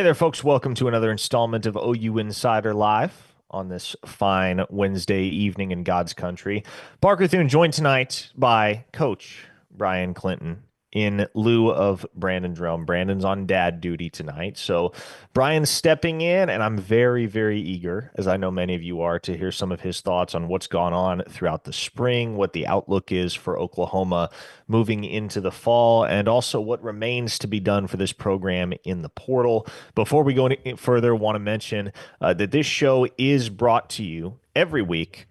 Hey there, folks. Welcome to another installment of OU Insider Live on this fine Wednesday evening in God's country. Parker Thune joined tonight by Coach Brian Clinton in lieu of Brandon Drumm. Brandon's on dad duty tonight. So Brian's stepping in, and I'm very, very eager, as I know many of you are, to hear some of his thoughts on what's gone on throughout the spring, what the outlook is for Oklahoma moving into the fall, and also what remains to be done for this program in the portal. Before we go any further, want to mention that this show is brought to you every week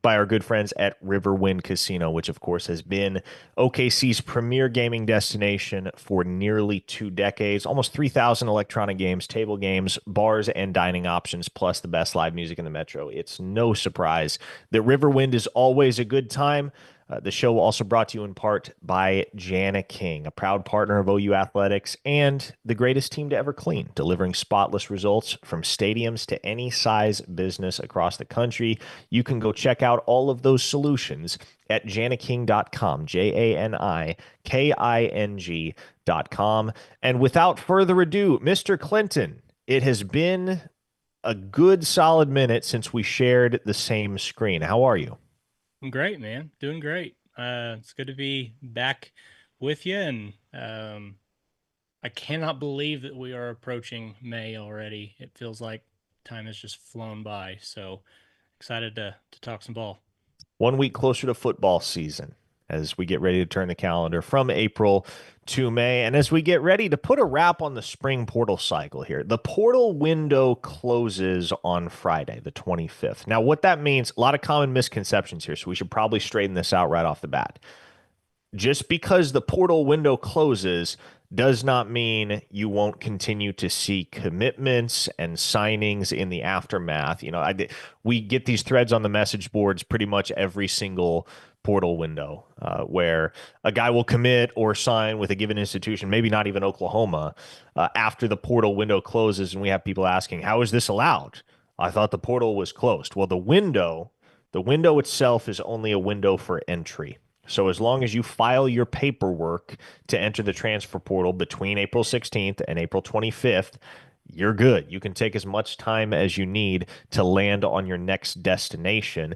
by our good friends at Riverwind Casino, which of course has been OKC's premier gaming destination for nearly 2 decades. Almost 3,000 electronic games, table games, bars, and dining options, plus the best live music in the metro. It's no surprise that Riverwind is always a good time. The show also brought to you in part by Jana King, a proud partner of OU Athletics and the greatest team to ever clean, delivering spotless results from stadiums to any size business across the country. You can go check out all of those solutions at janiking.com, JANIKING.com. And without further ado, Mr. Clinton, it has been a good solid minute since we shared the same screen. How are you? I'm great, man. Doing great. It's good to be back with you, and I cannot believe that we are approaching May already. It feels like time has just flown by. So excited to talk some ball. 1 week closer to football season as we get ready to turn the calendar from April to May. And as we get ready to put a wrap on the spring portal cycle here, the portal window closes on Friday, the 25th. Now, what that means, a lot of common misconceptions here, so we should probably straighten this out right off the bat. Just because the portal window closes does not mean you won't continue to see commitments and signings in the aftermath. We get these threads on the message boards pretty much every single portal window where a guy will commit or sign with a given institution, maybe not even Oklahoma, after the portal window closes. And we have people asking, how is this allowed? I thought the portal was closed. Well, the window itself is only a window for entry. So as long as you file your paperwork to enter the transfer portal between April 16th and April 25th, you're good. You can take as much time as you need to land on your next destination.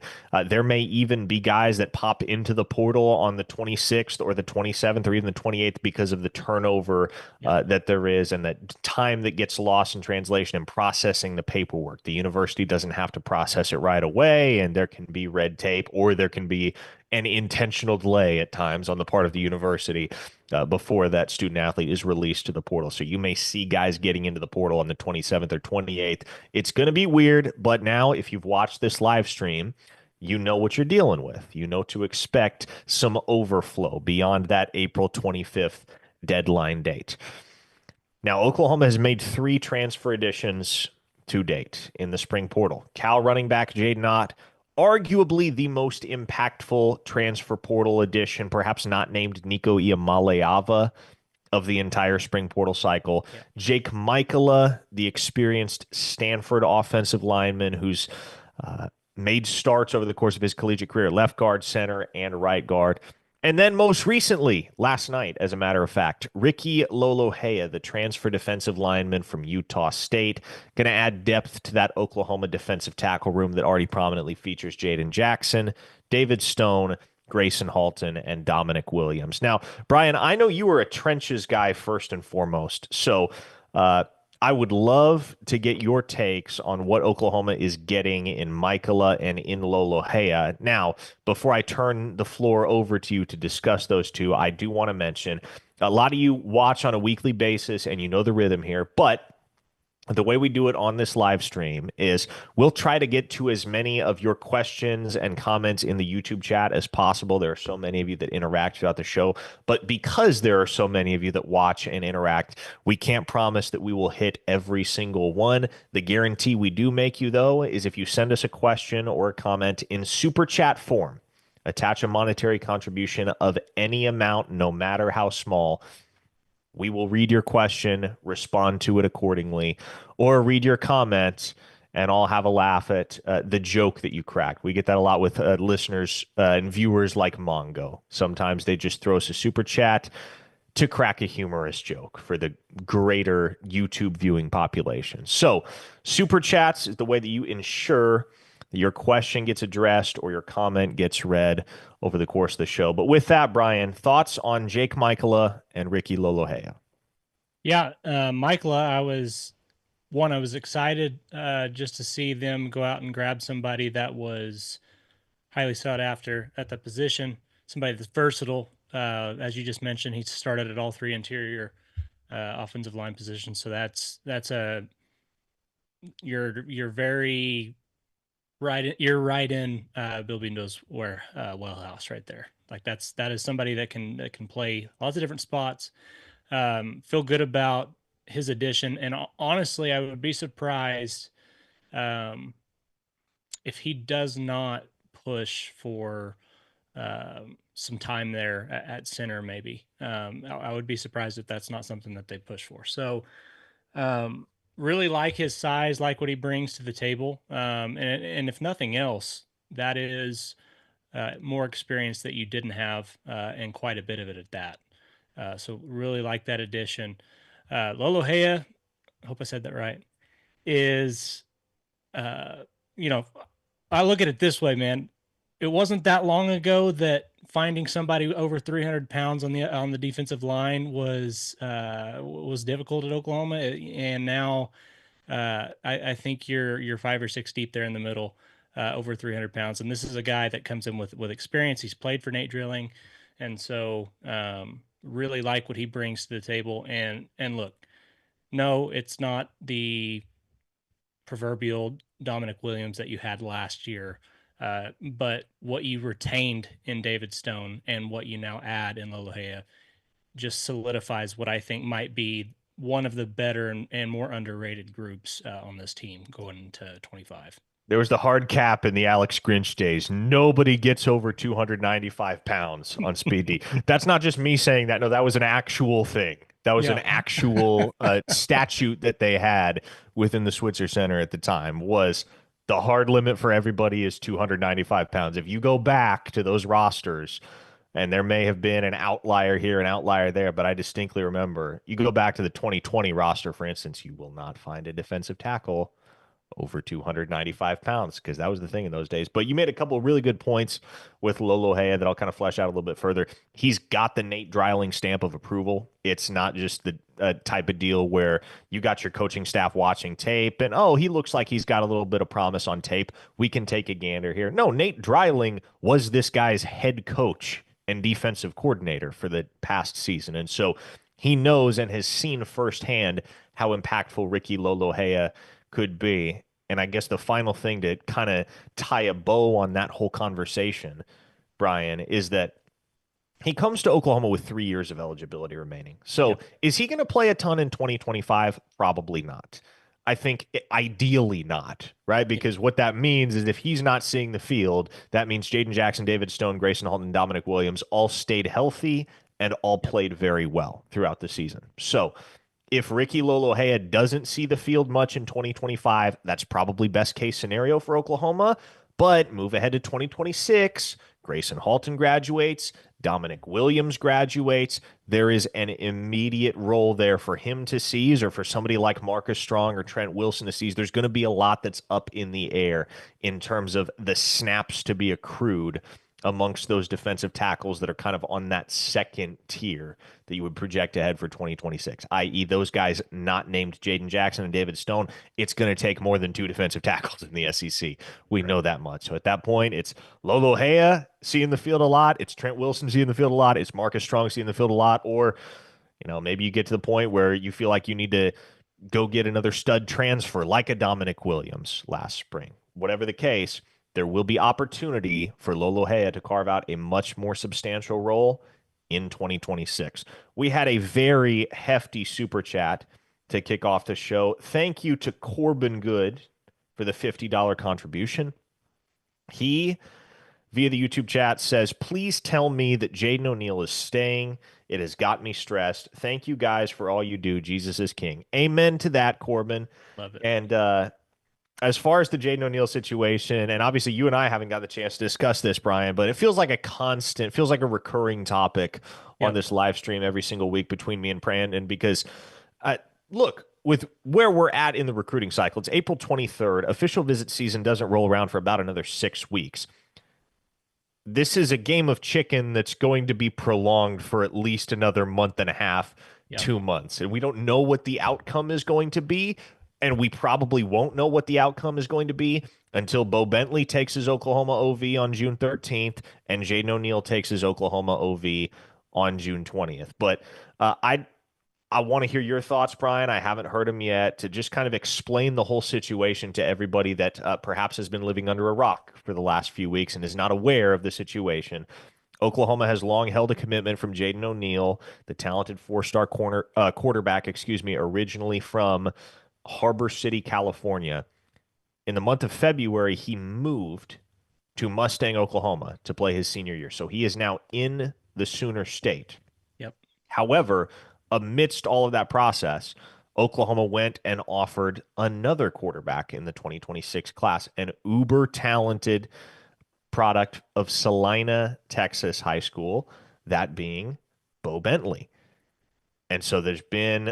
There may even be guys that pop into the portal on the 26th or the 27th or even the 28th because of the turnover Yep. that there is and that time that gets lost in translation and processing the paperwork. The university doesn't have to process it right away, and there can be red tape or there can be an intentional delay at times on the part of the university before that student athlete is released to the portal. So you may see guys getting into the portal on the 27th or 28th. It's going to be weird, but now if you've watched this live stream, you know what you're dealing with. You know to expect some overflow beyond that April 25th deadline date. Now, Oklahoma has made 3 transfer additions to date in the spring portal. Cal running back Jaden Ott, arguably the most impactful transfer portal addition, perhaps not named Nico Iamaleava of the entire spring portal cycle. Yep. Jake Michaela, the experienced Stanford offensive lineman who's made starts over the course of his collegiate career, left guard, center, and right guard. And then most recently, last night, as a matter of fact, Ricky Lolohea, the transfer defensive lineman from Utah State, going to add depth to that Oklahoma defensive tackle room that already prominently features Jaden Jackson, David Stone, Grayson Halton, and Dominic Williams. Now, Brian, I know you were a trenches guy first and foremost, so I would love to get your takes on what Oklahoma is getting in Michaela and in Lolohea. Now, before I turn the floor over to you to discuss those two, I do want to mention a lot of you watch on a weekly basis and you know the rhythm here, but the way we do it on this live stream is we'll try to get to as many of your questions and comments in the YouTube chat as possible. There are so many of you that interact throughout the show, but because there are so many of you that watch and interact, we can't promise that we will hit every single one. The guarantee we do make you, though, is if you send us a question or a comment in super chat form, attach a monetary contribution of any amount, no matter how small, we will read your question, respond to it accordingly, or read your comments, and I'll have a laugh at the joke that you cracked. We get that a lot with listeners and viewers like Mongo. Sometimes they just throw us a super chat, to crack a humorous joke for the greater YouTube viewing population. So, super chats is the way that you ensure that your question gets addressed or your comment gets read over the course of the show. But with that, Brian, thoughts on Jake Michaela and Ricky Lolohea? Yeah, Michaela, I was excited just to see them go out and grab somebody that was highly sought after at the position, somebody that's versatile. As you just mentioned, he started at all three interior offensive line positions, so that's a you're very you're right in Bill Bindo's where wellhouse right there. Like that is somebody that can play lots of different spots. Feel good about his addition, and honestly, I would be surprised um, if he does not push for some time there at center. Maybe I would be surprised if that's not something that they push for. So um, really like his size, like what he brings to the table, and if nothing else, that is more experience that you didn't have, and quite a bit of it at that. So really like that addition. Lolo Hea, I hope I said that right, is uh, you know, I look at it this way, man. It wasn't that long ago that finding somebody over 300 pounds on the defensive line was difficult at Oklahoma, and now I think you're 5 or 6 deep there in the middle, over 300 pounds. And this is a guy that comes in with experience. He's played for Nate Drilling, and so really like what he brings to the table. And look, no, it's not the proverbial Dominic Williams that you had last year. But what you retained in David Stone and what you now add in Lolohea just solidifies what I think might be one of the better and more underrated groups on this team going into 25. There was the hard cap in the Alex Grinch days. Nobody gets over 295 pounds on speed D. That's not just me saying that. No, that was an actual thing. That was an Yeah. actual statute that they had within the Switzer Center at the time was the hard limit for everybody is 295 pounds. If you go back to those rosters, and there may have been an outlier here, an outlier there, but I distinctly remember you go back to the 2020 roster, for instance, you will not find a defensive tackle over 295 pounds because that was the thing in those days. But you made a couple of really good points with Lolo Hea that I'll kind of flesh out a little bit further. He's got the Nate Dreiling stamp of approval. It's not just the type of deal where you got your coaching staff watching tape and, oh, he looks like he's got a little bit of promise on tape. We can take a gander here. No, Nate Dreiling was this guy's head coach and defensive coordinator for the past season. And so he knows and has seen firsthand how impactful Ricky Lolohea could be. And I guess the final thing to kind of tie a bow on that whole conversation, Brian, is that he comes to Oklahoma with 3 years of eligibility remaining. So Yep. is he going to play a ton in 2025? Probably not. I think ideally not, right? Yeah. Because what that means is if he's not seeing the field, that means Jaden Jackson, David Stone, Grayson Halton, Dominic Williams all stayed healthy and all Yep. played very well throughout the season. So if Ricky Lolohea doesn't see the field much in 2025, that's probably best case scenario for Oklahoma. But move ahead to 2026, Grayson Halton graduates, Dominic Williams graduates. There is an immediate role there for him to seize, or for somebody like Marcus Strong or Trent Wilson to seize. There's going to be a lot that's up in the air in terms of the snaps to be accrued amongst those defensive tackles that are kind of on that second tier that you would project ahead for 2026, i.e., those guys not named Jaden Jackson and David Stone. It's going to take more than two defensive tackles in the SEC. We Right. know that much. So at that point, it's Lolo Hea seeing the field a lot. It's Trent Wilson seeing the field a lot. It's Marcus Strong seeing the field a lot. Or, maybe you get to the point where you feel like you need to go get another stud transfer like a Dominic Williams last spring. Whatever the case, there will be opportunity for Lolo Hea to carve out a much more substantial role in 2026. We had a very hefty super chat to kick off the show. Thank you to Corbin Good for the $50 contribution. He, via the YouTube chat, says, please tell me that Jaden O'Neal is staying. It has got me stressed. Thank you guys for all you do. Jesus is king. Amen to that, Corbin. Love it. And as far as the Jaden O'Neal situation, and obviously you and I haven't got the chance to discuss this, Brian, but it feels like a constant, feels like a recurring topic on Yep. this live stream every single week between me and Brandon because, uh, look, with where we're at in the recruiting cycle, it's April 23rd. Official visit season doesn't roll around for about another 6 weeks. This is a game of chicken that's going to be prolonged for at least another month and a half, Yep. 2 months. And we don't know what the outcome is going to be. And we probably won't know what the outcome is going to be until Bo Bentley takes his Oklahoma OV on June 13th and Jaden O'Neal takes his Oklahoma OV on June 20th. But I want to hear your thoughts, Brian. I haven't heard him yet to just kind of explain the whole situation to everybody that perhaps has been living under a rock for the last few weeks and is not aware of the situation. Oklahoma has long held a commitment from Jaden O'Neal, the talented four-star quarterback, excuse me, originally from Harbor City, California. In the month of February, he moved to Mustang, Oklahoma to play his senior year. So he is now in the Sooner State. Yep. However, amidst all of that process, Oklahoma went and offered another quarterback in the 2026 class, an uber talented product of Salina, Texas high school, that being Bo Bentley. And so it's been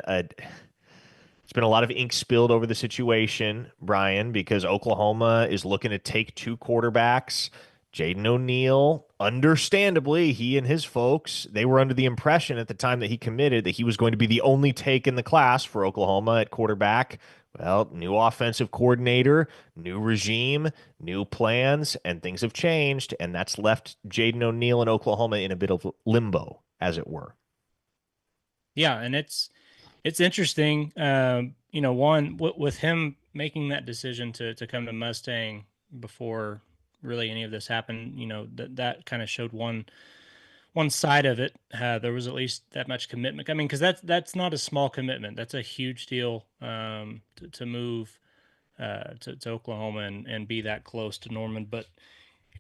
a lot of ink spilled over the situation, Brian, because Oklahoma is looking to take two quarterbacks. Jaden O'Neal, understandably, he and his folks, they were under the impression at the time that he committed that he was going to be the only take in the class for Oklahoma at quarterback. Well, new offensive coordinator, new regime, new plans, and things have changed, and that's left Jaden O'Neal and Oklahoma in a bit of limbo, as it were. Yeah, and it's interesting. One with him making that decision to come to Mustang before really any of this happened. That kind of showed one side of it. There was at least that much commitment. I mean, because that's not a small commitment. That's a huge deal to move to Oklahoma and be that close to Norman. But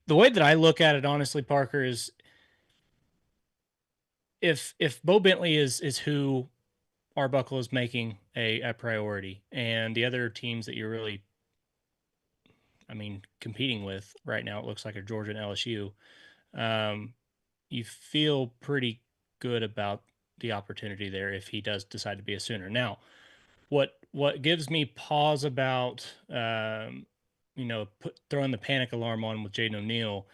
the way that I look at it, honestly, Parker, is if Bo Bentley is who Arbuckle is making a priority, and the other teams that you're really, I mean, competing with right now, it looks like are Georgia and LSU. Um, you feel pretty good about the opportunity there if he does decide to be a Sooner. Now, what gives me pause about throwing the panic alarm on with Jaden O'Neal,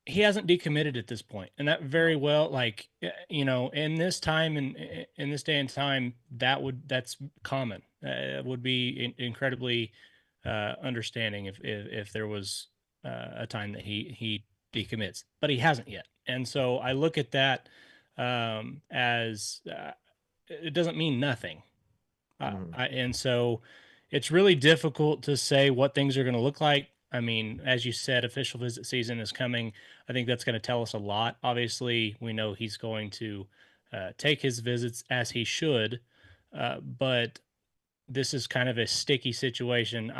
he hasn't decommitted at this point, and that very No. well, like, in this time and in this day and time, that's common. It would be incredibly understanding if there was a time that he decommits, but he hasn't yet. And so I look at that as it doesn't mean nothing. Mhm. And so it's really difficult to say what things are going to look like. I mean, as you said, official visit season is coming. I think that's going to tell us a lot. Obviously, we know he's going to take his visits as he should, but this is kind of a sticky situation.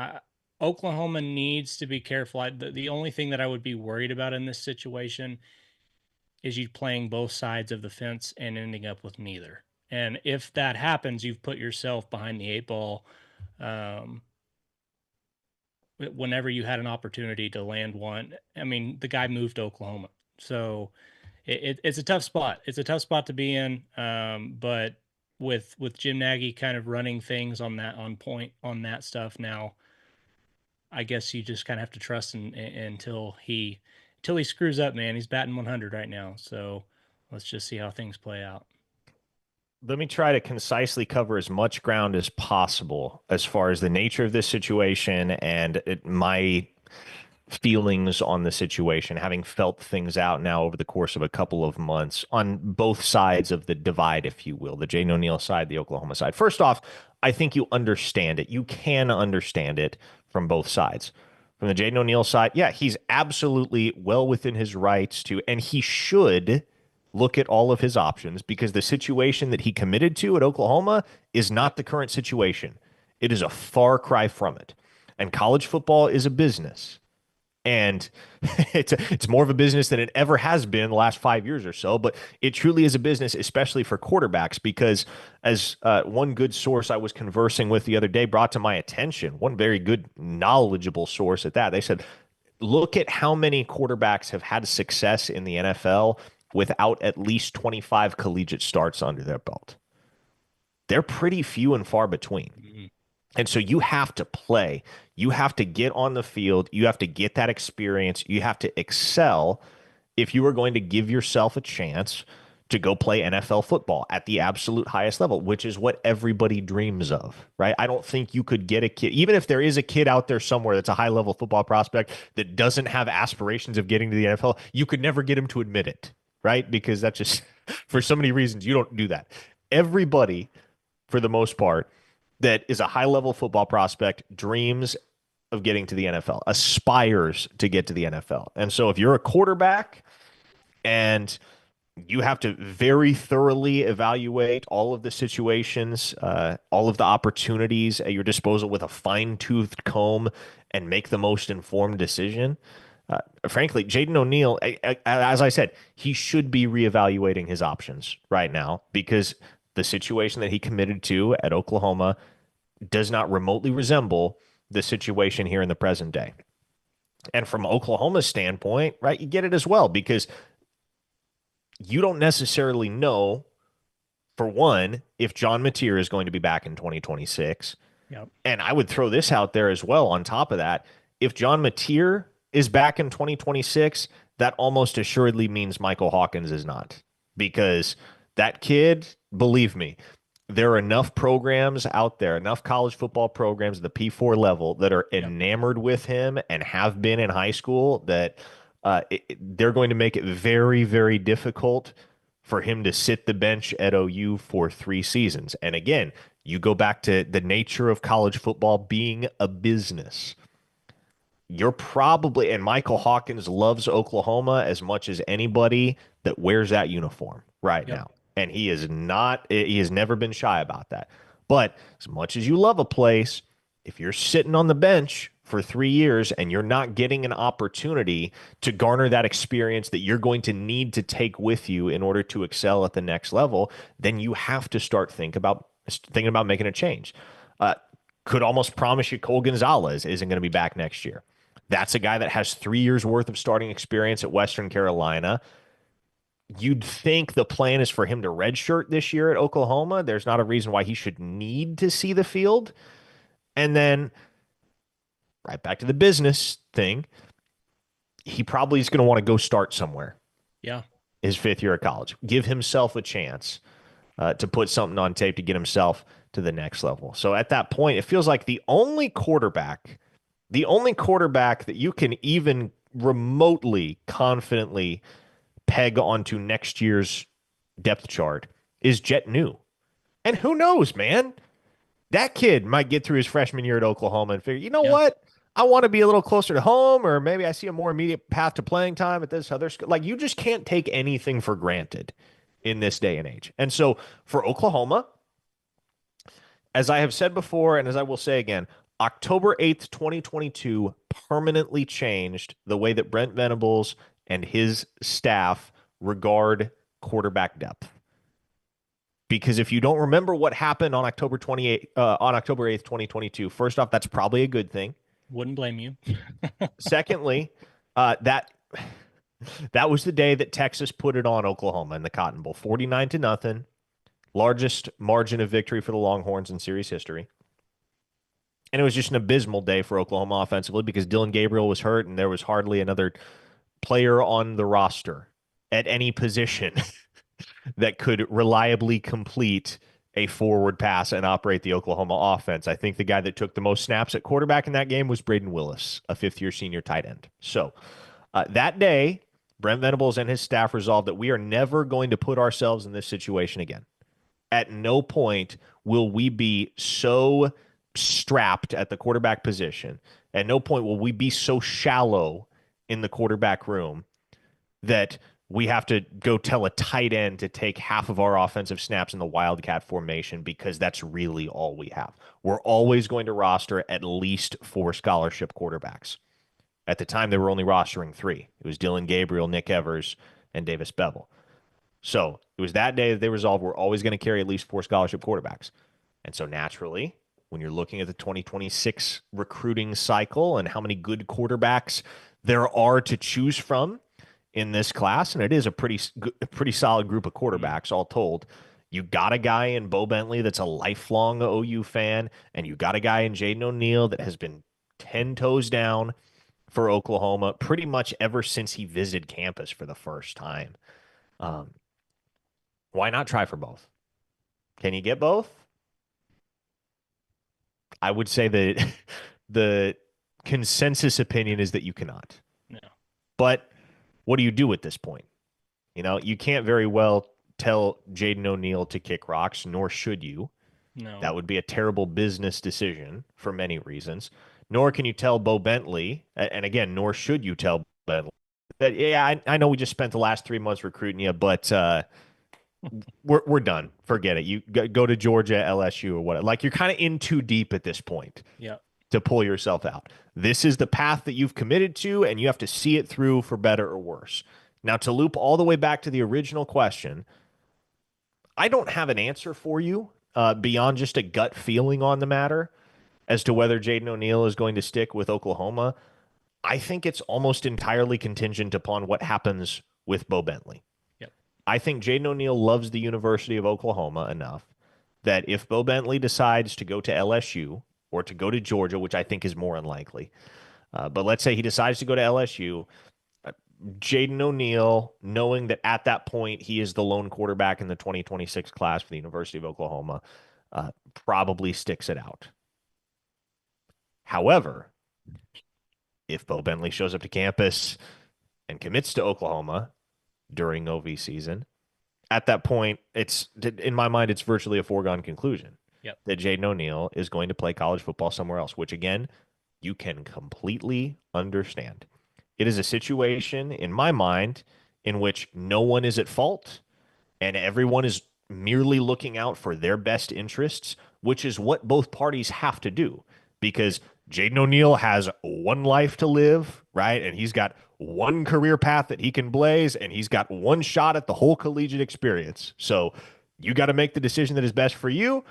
Oklahoma needs to be careful. The only thing that I would be worried about in this situation is you playing both sides of the fence and ending up with neither. And if that happens, you've put yourself behind the eight ball. Um, Whenever you had an opportunity to land one, I mean, the guy moved to Oklahoma, so it's a tough spot. It's a tough spot to be in. But with Jim Nagy kind of running things on point on that stuff now, I guess you just kind of have to trust until he screws up, man. He's batting 100 right now, so let's just see how things play out. Let me try to concisely cover as much ground as possible as far as the nature of this situation and my feelings on the situation, having felt things out now over the course of a couple of months on both sides of the divide, if you will, the Jane O'Neal side, the Oklahoma side. First off, I think you understand it. You can understand it from both sides. From the Jaden O'Neal side, yeah, he's absolutely well within his rights to, and he should look at all of his options because the situation that he committed to at Oklahoma is Yep. not the current situation. It is a far cry from it. And college football is a business. And it's more of a business than it ever has been the last 5 years or so. But it truly is a business, especially for quarterbacks, because as one good source I was conversing with the other day brought to my attention, one very good, knowledgeable source at that, they said, look at how many quarterbacks have had success in the NFL without at least 25 collegiate starts under their belt. They're pretty few and far between. Mhm. And so you have to play. You have to get on the field. You have to get that experience. You have to excel if you are going to give yourself a chance to go play NFL football at the absolute highest level, which is what everybody dreams of, right? I don't think you could get a kid, even if there is a kid out there somewhere that's a high level football prospect that doesn't have aspirations of getting to the NFL, you could never get him to admit it, right? Because that's just, for so many reasons, you don't do that. Everybody, for the most part, that is a high level football prospect dreams of getting to the NFL, aspires to get to the NFL. And so if you're a quarterback and you have to very thoroughly evaluate all of the situations, all of the opportunities at your disposal with a fine-toothed comb and make the most informed decision. Frankly, Jaden O'Neal, as I said, he should be reevaluating his options right now because the situation that he committed to at Oklahoma does not remotely resemble the situation here in the present day. And from Oklahoma's standpoint, right, you get it as well because you don't necessarily know, for one, if John Mateer is going to be back in 2026. Yep. And I would throw this out there as well on top of that. If John Mateer is back in 2026, that almost assuredly means Michael Hawkins is not. Because that kid, believe me, there are enough programs out there, enough college football programs at the P4 level that are Yep. enamored with him and have been in high school that they're going to make it very, very difficult for him to sit the bench at OU for 3 seasons. And again, you go back to the nature of college football being a business. You're probably, and Michael Hawkins loves Oklahoma as much as anybody that wears that uniform right Yep. now. And he has never been shy about that. But as much as you love a place, if you're sitting on the bench for 3 years and you're not getting an opportunity to garner that experience that you're going to need to take with you in order to excel at the next level, then you have to start thinking about making a change. Uh, could almost promise you Cole Gonzalez isn't going to be back next year. That's a guy that has 3 years worth of starting experience at Western Carolina. You'd think the plan is for him to redshirt this year at Oklahoma. There's not a reason why he should need to see the field. And then right back to the business thing, he probably is going to want to go start somewhere Yeah. his 5th year of college. Give himself a chance to put something on tape to get himself to the next level. So at that point, it feels like the only quarterback that you can even remotely confidently peg onto next year's depth chart is Jet New. And who knows, man? That kid might get through his freshman year at Oklahoma and figure, you know Yeah. what? I want to be a little closer to home, or maybe I see a more immediate path to playing time at this other school. Like, you just can't take anything for granted in this day and age. And so for Oklahoma, as I have said before, and as I will say again, October 8th, 2022 permanently changed the way that Brent Venables and his staff regard quarterback depth. Because if you don't remember what happened on October 8th, 2022, first off, that's probably a good thing. Wouldn't blame you. Secondly, that was the day that Texas put it on Oklahoma in the Cotton Bowl, 49-0, largest margin of victory for the Longhorns in series history. And it was just an abysmal day for Oklahoma offensively because Dylan Gabriel was hurt and there was hardly another player on the roster at any position that could reliably complete a forward pass and operate the Oklahoma offense. I think the guy that took the most snaps at quarterback in that game was Braden Willis, a 5th-year senior tight end. So that day, Brent Venables and his staff resolved that we are never going to put ourselves in this situation again. At no point will we be so strapped at the quarterback position. At no point will we be so shallow in the quarterback room that we have to go tell a tight end to take half of our offensive snaps in the Wildcat formation because that's really all we have. We're always going to roster at least 4 scholarship quarterbacks. At the time, they were only rostering three. It was Dylan Gabriel, Nick Evers, and Davis Bevel. So it was that day that they resolved we're always going to carry at least four scholarship quarterbacks. And so naturally, when you're looking at the 2026 recruiting cycle and how many good quarterbacks there are to choose from in this class, and it is a pretty solid group of Mm. quarterbacks all told. You got a guy in Bo Bentley that's a lifelong OU fan, and you got a guy in Jaden O'Neal that has been 10 toes down for Oklahoma pretty much ever since he visited campus for the first time. Um, why not try for both? Can you get both? I would say that the consensus opinion is that you cannot. No, But what do you do at this point? You can't very well tell Jaden O'Neal to kick rocks, nor should you. no, That would be a terrible business decision for many reasons. Nor can you tell Bo Bentley, and again, nor should you tell Bentley that, yeah, I know we just spent the last 3 months recruiting you, but we're done. Forget it. You go to Georgia, LSU, or what. Like you're kind of in too deep at this point yeah, to pull yourself out. This is the path that you've committed to, and you have to see it through for better or worse. Now, to loop all the way back to the original question, I don't have an answer for you beyond just a gut feeling on the matter as to whether Jaden O'Neal is going to stick with Oklahoma. I think it's almost entirely contingent upon what happens with Bo Bentley. yep, I think Jaden O'Neal loves the University of Oklahoma enough that if Bo Bentley decides to go to LSU or to go to Georgia, which I think is more unlikely, but let's say he decides to go to LSU, Jaden O'Neal, knowing that at that point he is the lone quarterback in the 2026 class for the University of Oklahoma, probably sticks it out. However, if Bo Bentley shows up to campus and commits to Oklahoma during OV season, at that point, it's in my mind, it's virtually a foregone conclusion yep, that Jaden O'Neal is going to play college football somewhere else, which again, you can completely understand. It is a situation in my mind in which no one is at fault and everyone is merely looking out for their best interests, which is what both parties have to do yep, because Jaden O'Neal has one life to live, right? And he's got one career path that he can blaze, and he's got one shot at the whole collegiate experience. So you got to make the decision that is best for you.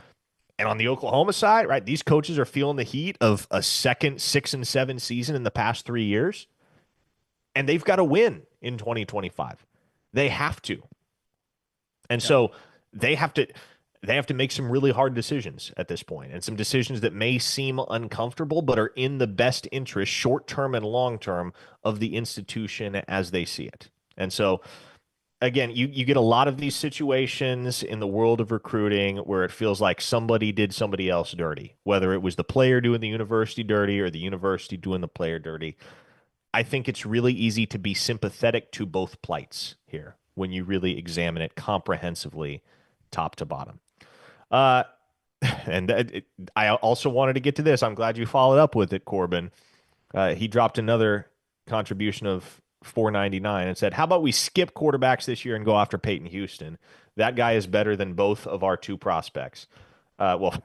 And on the Oklahoma side, right, these coaches are feeling the heat of a second 6-7 season in the past 3 years, and they've got to win in 2025. They have to. And yep, so they have to they have to make some really hard decisions at this point and some decisions that may seem uncomfortable but are in the best interest short term and long term of the institution as they see it. And so again, you get a lot of these situations in the world of recruiting where it feels like somebody did somebody else dirty, whether it was the player doing the university dirty or the university doing the player dirty. I think it's really easy to be sympathetic to both plights here when you really examine it comprehensively, top to bottom. Uh, and I also wanted to get to this. I'm glad you followed up with it, Corbin. He dropped another contribution of 499 and said, "How about we skip quarterbacks this year and go after Peyton Houston? That guy is better than both of our two prospects." Well,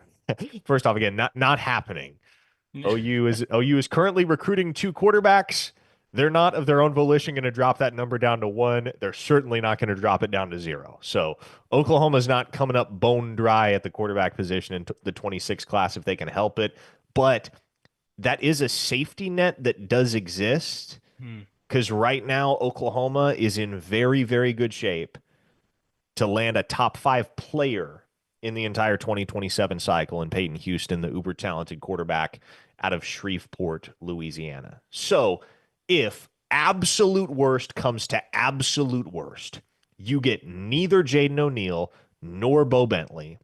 first off, again, not happening. OU is currently recruiting two quarterbacks. They're not of their own volition going to drop that number down to one. They're certainly not going to drop it down to zero. So Oklahoma's not coming up bone dry at the quarterback position in the 26 class if they can help it. But that is a safety net that does exist hmm, because right now Oklahoma is in very, very good shape to land a top five player in the entire 2027 cycle in Peyton Houston, the uber talented quarterback out of Shreveport, Louisiana. So if absolute worst comes to absolute worst, you get neither Jaden O'Neal nor Bo Bentley,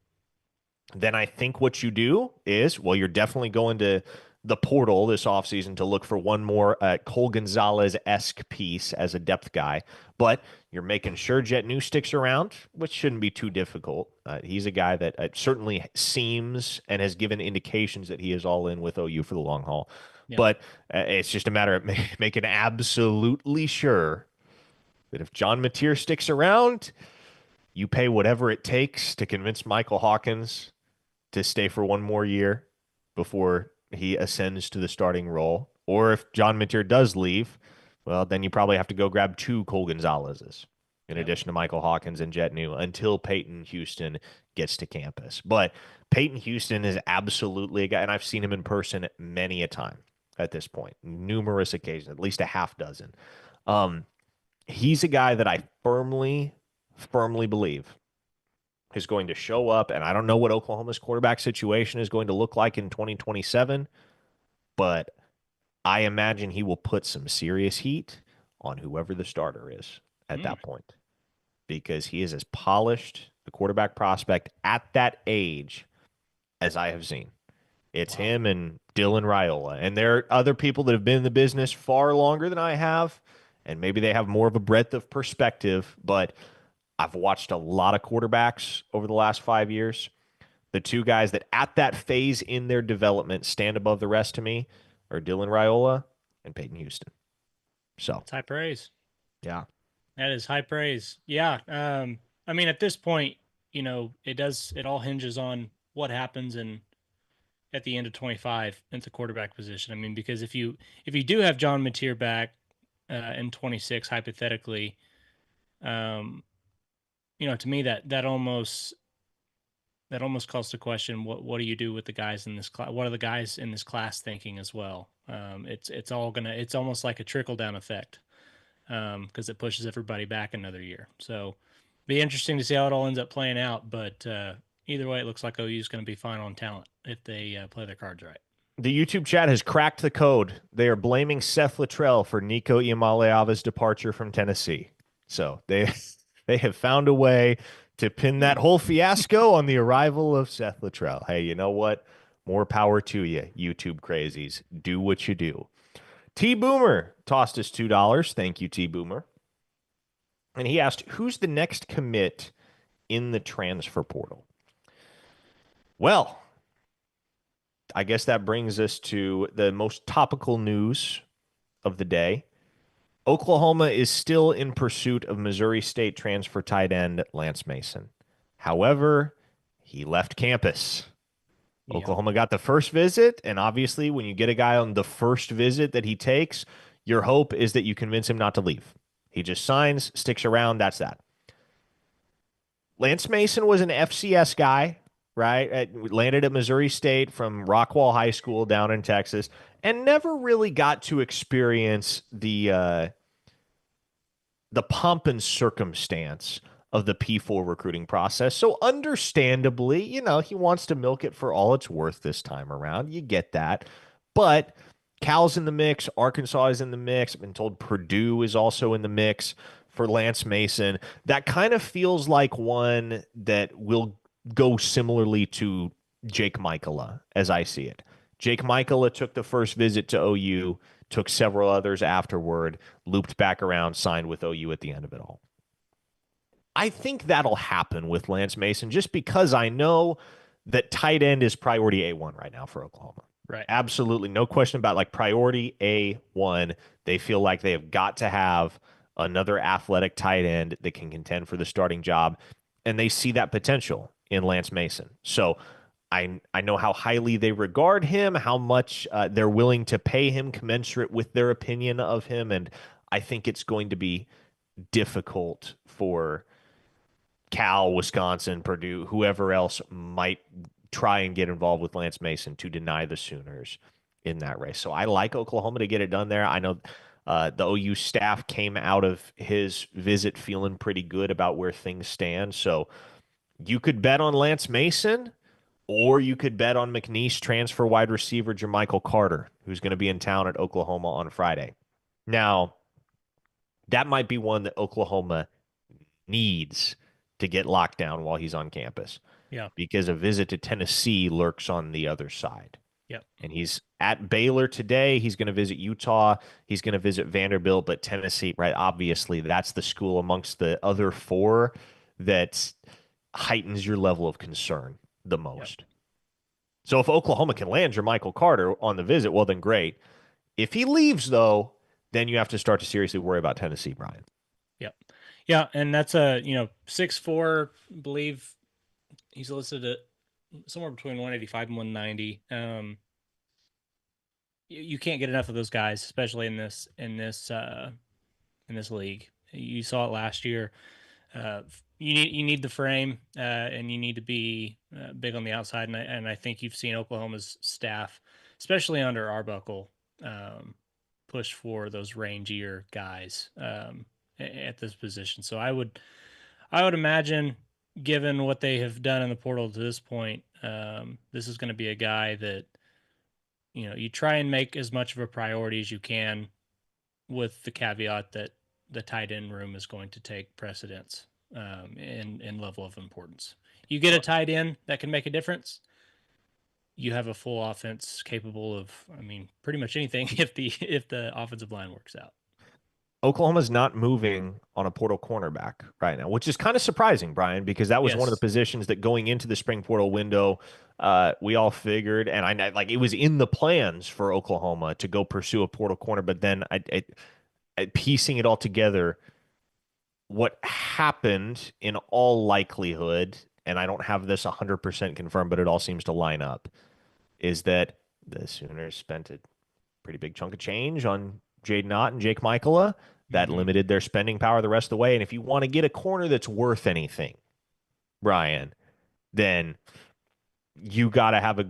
then I think what you do is, well, you're definitely going to the portal this offseason to look for one more Cole Gonzalez-esque piece as a depth guy. But you're making sure Jet New sticks around, which shouldn't be too difficult. He's a guy that certainly seems and has given indications that he is all in with OU for the long haul. yep, But it's just a matter of making absolutely sure that if John Mateer sticks around, you pay whatever it takes to convince Michael Hawkins to stay for one more year before he ascends to the starting role. Or if John Mateer does leave, well, then you probably have to go grab two Cole Gonzalez's in Yep. addition to Michael Hawkins and Jet New until Peyton Houston gets to campus. But Peyton Houston is absolutely a guy, and I've seen him in person many a time at this point, numerous occasions, at least a half dozen. Um, he's a guy that I firmly believe is going to show up, and I don't know what Oklahoma's quarterback situation is going to look like in 2027, but I imagine he will put some serious heat on whoever the starter is at Mm, that point because he is as polished a quarterback prospect at that age as I have seen. It's wow. him and Dylan Raiola. And there are other people that have been in the business far longer than I have, and maybe they have more of a breadth of perspective, but I've watched a lot of quarterbacks over the last 5 years. The two guys that at that phase in their development stand above the rest to me are Dylan Raiola and Peyton Houston. So, That's high praise. yeah. That is high praise. Yeah. I mean, at this point, it all hinges on what happens at the end of 25 at the quarterback position. I mean, because if you do have John Mateer back in 26, hypothetically, um, to me that almost calls to question what do you do with the guys in this class? What are the guys in this class thinking as well? It's almost like a trickle down effect because it pushes everybody back another year. So be interesting to see how it all ends up playing out. But either way, it looks like OU is going to be fine on talent if they play their cards right. The YouTube chat has cracked the code. They are blaming Seth Luttrell for Nico Iamaleava's departure from Tennessee. So they have found a way to pin that whole fiasco on the arrival of Seth Luttrell. Hey, you know what? More power to you, YouTube crazies. Do what you do. T Boomer tossed us $2. Thank you, T Boomer. And he asked, who's the next commit in the transfer portal? Well, I guess that brings us to the most topical news of the day. Oklahoma is still in pursuit of Missouri State transfer tight end Lance Mason. However, he left campus. Yep. Oklahoma got the first visit, and obviously, when you get a guy on the first visit that he takes, your hope is that you convince him not to leave. He just signs, sticks around. That's that. Lance Mason was an FCS guy, right? Landed at Missouri State from Rockwall High School down in Texas, and never really got to experience the pomp and circumstance of the P4 recruiting process. So understandably, he wants to milk it for all it's worth this time around. You get that. But Cal's in the mix, Arkansas is in the mix. I've been told Purdue is also in the mix for Lance Mason. That kind of feels like one that will go similarly to Jake Michaela as I see it. Jake Michaela took the first visit to OU, took several others afterward, looped back around, signed with OU at the end of it all. I think that'll happen with Lance Mason just because I know that tight end is priority A1 right now for Oklahoma. Right. Absolutely no question about like priority A1. They feel like they have got to have another athletic tight end that can contend for the starting job, and they see that potential in Lance Mason. So I know how highly they regard him, how much they're willing to pay him commensurate with their opinion of him, and I think it's going to be difficult for Cal, Wisconsin, Purdue, whoever else might try and get involved with Lance Mason to deny the Sooners in that race. So I like Oklahoma to get it done there. I know the OU staff came out of his visit feeling pretty good about where things stand. So you could bet on Lance Mason, or you could bet on McNeese transfer wide receiver Jermichael Carter, who's going to be in town at Oklahoma on Friday. Now, that might be one that Oklahoma needs to get locked down while he's on campus Yeah. because a visit to Tennessee lurks on the other side. Yep. And he's at Baylor today. He's going to visit Utah. He's going to visit Vanderbilt, but Tennessee, right? Obviously, that's the school amongst the other four that heightens your level of concern the Yep. most. So if Oklahoma can land Jermichael Carter on the visit, well, then great. If he leaves, though, then you have to start to seriously worry about Tennessee, Brian. Yep. Yeah, and that's a 6'4", believe he's listed at somewhere between 185 and 190. you can't get enough of those guys, especially in this league. You saw it last year. You need the frame, and you need to be big on the outside. And I think you've seen Oklahoma's staff, especially under Arbuckle, um, push for those rangier guys at this position. So I would imagine, given what they have done in the portal to this point, this is going to be a guy that you try and make as much of a priority as you can, with the caveat that the tight end room is going to take precedence in level of importance. You get a tight end that can make a difference. You have a full offense capable of, I mean, pretty much anything if the offensive line works out. Oklahoma's not moving on a portal cornerback right now, which is kind of surprising, Brian, because that was one of the Yes, positions that going into the spring portal window, we all figured, and I like it was in the plans for Oklahoma to go pursue a portal corner, but then piecing it all together, what happened in all likelihood, and I don't have this 100% confirmed, but it all seems to line up, is that the Sooners spent a pretty big chunk of change on Jaden Ott and Jake Michaela. That mm-hmm. limited their spending power the rest of the way. And if you want to get a corner that's worth anything, Brian, then you got to have a